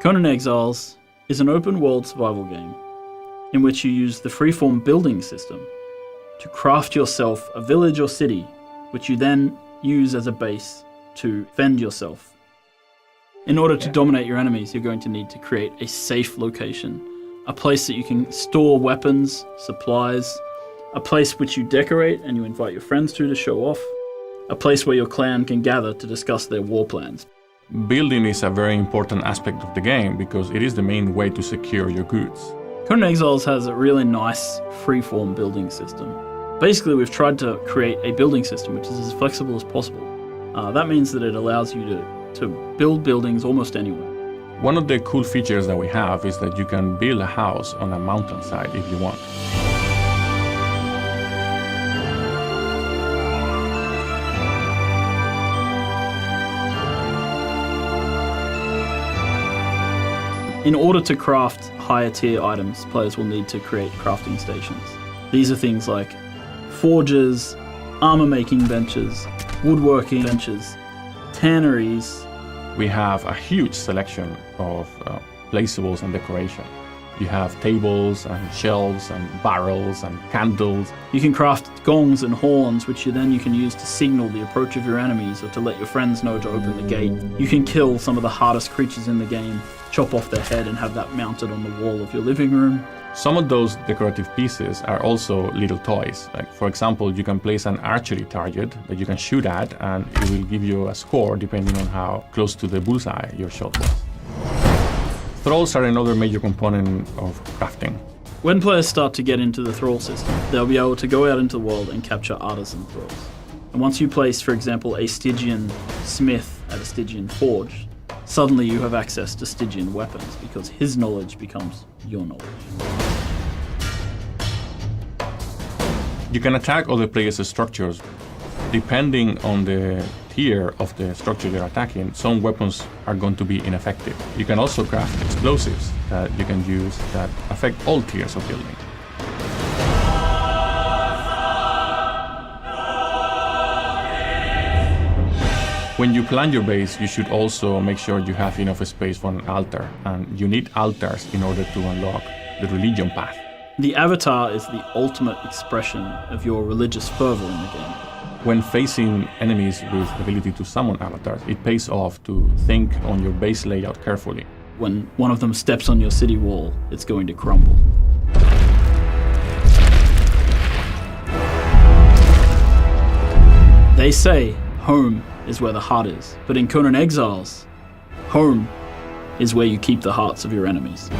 Conan Exiles is an open-world survival game in which you use the freeform building system to craft yourself a village or city, which you then use as a base to fend yourself. In order to dominate your enemies, you're going to need to create a safe location, a place that you can store weapons, supplies, a place which you decorate and you invite your friends to show off, a place where your clan can gather to discuss their war plans. Building is a very important aspect of the game because it is the main way to secure your goods. Conan Exiles has a really nice freeform building system. Basically, we've tried to create a building system which is as flexible as possible. That means that it allows you to build buildings almost anywhere. One of the cool features that we have is that you can build a house on a mountainside if you want. In order to craft higher tier items, players will need to create crafting stations. These are things like forges, armor making benches, woodworking benches, tanneries. We have a huge selection of placeables and decoration. You have tables and shelves and barrels and candles. You can craft gongs and horns, which you can use to signal the approach of your enemies or to let your friends know to open the gate. You can kill some of the hardest creatures in the game, chop off their head and have that mounted on the wall of your living room. Some of those decorative pieces are also little toys. Like, for example, you can place an archery target that you can shoot at and it will give you a score depending on how close to the bullseye your shot was. Thralls are another major component of crafting. When players start to get into the thrall system, they'll be able to go out into the world and capture artisan thralls. And once you place, for example, a Stygian smith at a Stygian forge, suddenly you have access to Stygian weapons because his knowledge becomes your knowledge. You can attack other players' structures. Depending on the tier of the structure you're attacking, some weapons are going to be ineffective. You can also craft explosives that you can use that affect all tiers of building. When you plan your base, you should also make sure you have enough space for an altar, and you need altars in order to unlock the religion path. The avatar is the ultimate expression of your religious fervor in the game. When facing enemies with the ability to summon avatars, it pays off to think on your base layout carefully. When one of them steps on your city wall, it's going to crumble. They say home is where the heart is, but in Conan Exiles, home is where you keep the hearts of your enemies.